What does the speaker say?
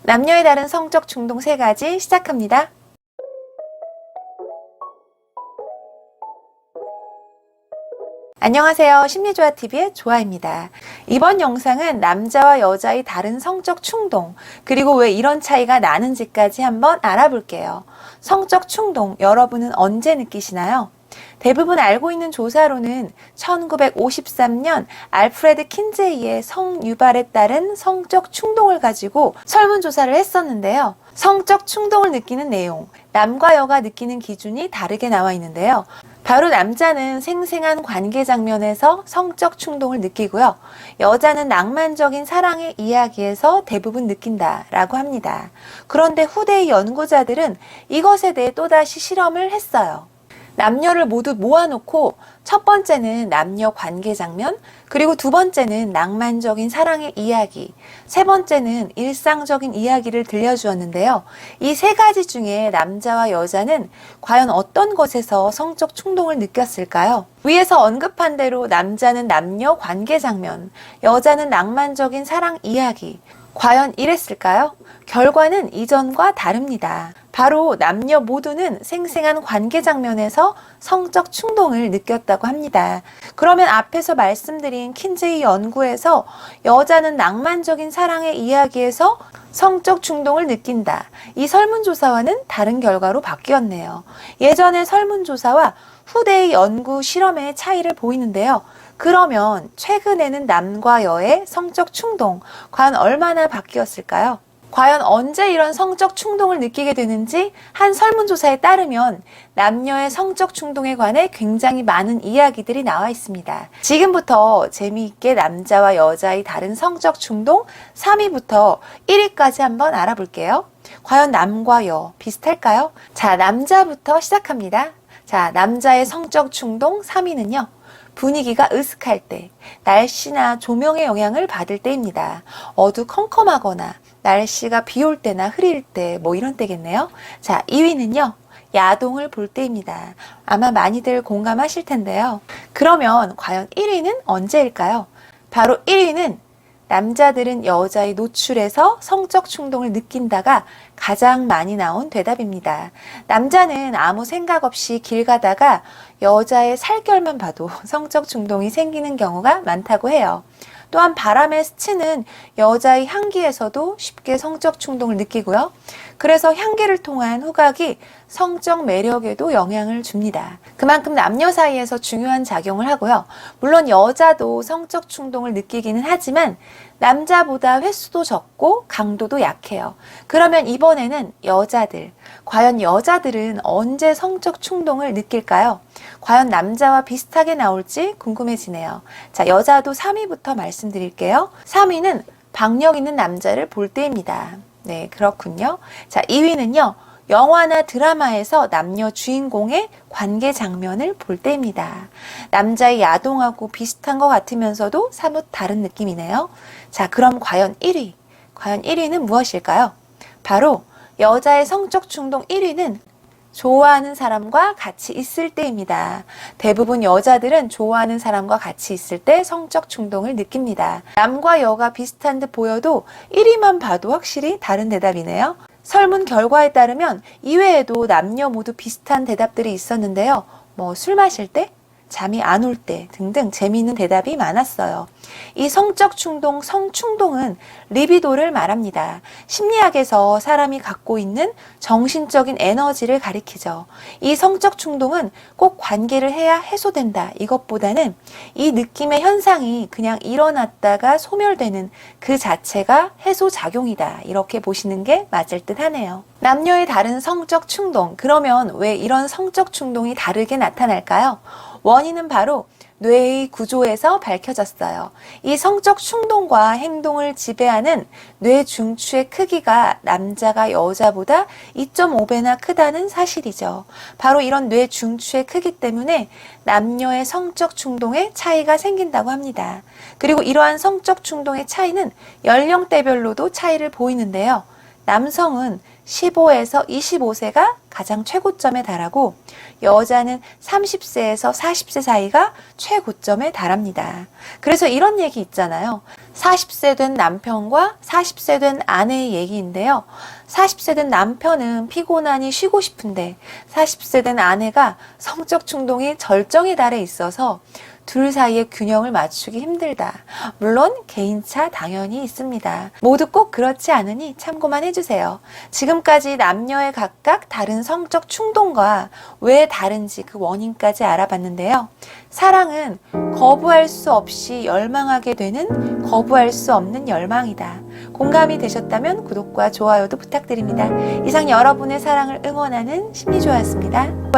남녀의 다른 성적 충동 3가지 시작합니다. 안녕하세요. 심리조화TV의 조아입니다. 이번 영상은 남자와 여자의 다른 성적 충동, 그리고 왜 이런 차이가 나는지까지 한번 알아볼게요. 성적 충동, 여러분은 언제 느끼시나요? 대부분 알고 있는 조사로는 1953년 알프레드 킨제이의 성유발에 따른 성적 충동을 가지고 설문조사를 했었는데요. 성적 충동을 느끼는 내용, 남과 여가 느끼는 기준이 다르게 나와 있는데요. 바로 남자는 생생한 관계 장면에서 성적 충동을 느끼고요. 여자는 낭만적인 사랑의 이야기에서 대부분 느낀다라고 합니다. 그런데 후대의 연구자들은 이것에 대해 또다시 실험을 했어요. 남녀를 모두 모아놓고 첫 번째는 남녀 관계 장면, 그리고 두 번째는 낭만적인 사랑의 이야기, 세 번째는 일상적인 이야기를 들려주었는데요. 이 3가지 중에 남자와 여자는 과연 어떤 것에서 성적 충동을 느꼈을까요? 위에서 언급한 대로 남자는 남녀 관계 장면, 여자는 낭만적인 사랑 이야기. 과연 이랬을까요? 결과는 이전과 다릅니다. 바로 남녀 모두는 생생한 관계 장면에서 성적 충동을 느꼈다고 합니다. 그러면 앞에서 말씀드린 킨제이 연구에서 여자는 낭만적인 사랑의 이야기에서 성적 충동을 느낀다. 이 설문조사와는 다른 결과로 바뀌었네요. 예전의 설문조사와 후대의 연구 실험의 차이를 보이는데요. 그러면 최근에는 남과 여의 성적 충동, 과연 얼마나 바뀌었을까요? 과연 언제 이런 성적 충동을 느끼게 되는지 한 설문조사에 따르면 남녀의 성적 충동에 관해 굉장히 많은 이야기들이 나와 있습니다. 지금부터 재미있게 남자와 여자의 다른 성적 충동 3위부터 1위까지 한번 알아볼게요. 과연 남과 여 비슷할까요? 자, 남자부터 시작합니다. 자, 남자의 성적 충동 3위는요. 분위기가 으슥할 때, 날씨나 조명의 영향을 받을 때입니다. 어두컴컴하거나 날씨가 비 올 때나 흐릴 때, 이런 때겠네요. 자, 2위는요. 야동을 볼 때입니다. 아마 많이들 공감하실 텐데요. 그러면 과연 1위는 언제일까요? 바로 1위는 남자들은 여자의 노출에서 성적 충동을 느낀다가 가장 많이 나온 대답입니다. 남자는 아무 생각 없이 길 가다가 여자의 살결만 봐도 성적 충동이 생기는 경우가 많다고 해요. 또한 바람에 스치는 여자의 향기에서도 쉽게 성적 충동을 느끼고요. 그래서 향기를 통한 후각이 성적 매력에도 영향을 줍니다. 그만큼 남녀 사이에서 중요한 작용을 하고요. 물론 여자도 성적 충동을 느끼기는 하지만 남자보다 횟수도 적고 강도도 약해요. 그러면 이번에는 여자들, 과연 여자들은 언제 성적 충동을 느낄까요? 과연 남자와 비슷하게 나올지 궁금해지네요. 자, 여자도 3위부터 말씀드릴게요. 3위는 박력 있는 남자를 볼 때입니다. 네, 그렇군요. 자, 2위는요. 영화나 드라마에서 남녀 주인공의 관계 장면을 볼 때입니다. 남자의 야동하고 비슷한 것 같으면서도 사뭇 다른 느낌이네요. 자, 그럼 과연 1위? 과연 1위는 무엇일까요? 바로 여자의 성적 충동 1위는 좋아하는 사람과 같이 있을 때입니다. 대부분 여자들은 좋아하는 사람과 같이 있을 때 성적 충동을 느낍니다. 남과 여가 비슷한 듯 보여도 1위만 봐도 확실히 다른 대답이네요. 설문 결과에 따르면 이외에도 남녀 모두 비슷한 대답들이 있었는데요. 술 마실 때, 잠이 안 올 때 등등 재미있는 대답이 많았어요. 이 성적 충동, 성충동은 리비도를 말합니다. 심리학에서 사람이 갖고 있는 정신적인 에너지를 가리키죠. 이 성적 충동은 꼭 관계를 해야 해소된다. 이것보다는 이 느낌의 현상이 그냥 일어났다가 소멸되는 그 자체가 해소작용이다. 이렇게 보시는 게 맞을 듯 하네요. 남녀의 다른 성적 충동, 그러면 왜 이런 성적 충동이 다르게 나타날까요? 원인은 바로 뇌의 구조에서 밝혀졌어요. 이 성적 충동과 행동을 지배하는 뇌 중추의 크기가 남자가 여자보다 2.5배나 크다는 사실이죠. 바로 이런 뇌 중추의 크기 때문에 남녀의 성적 충동에 차이가 생긴다고 합니다. 그리고 이러한 성적 충동의 차이는 연령대별로도 차이를 보이는데요. 남성은 15에서 25세가 가장 최고점에 달하고 여자는 30세에서 40세 사이가 최고점에 달합니다. 그래서 이런 얘기 있잖아요. 40세 된 남편과 40세 된 아내의 얘기인데요. 40세 된 남편은 피곤하니 쉬고 싶은데 40세 된 아내가 성적 충동이 절정에 달해 있어서 둘 사이의 균형을 맞추기 힘들다. 물론 개인차 당연히 있습니다. 모두 꼭 그렇지 않으니 참고만 해주세요. 지금까지 남녀의 각각 다른 성적 충동과 왜 다른지 그 원인까지 알아봤는데요. 사랑은 거부할 수 없이 열망하게 되는 거부할 수 없는 열망이다. 공감이 되셨다면 구독과 좋아요도 부탁드립니다. 이상 여러분의 사랑을 응원하는 심리조였습니다.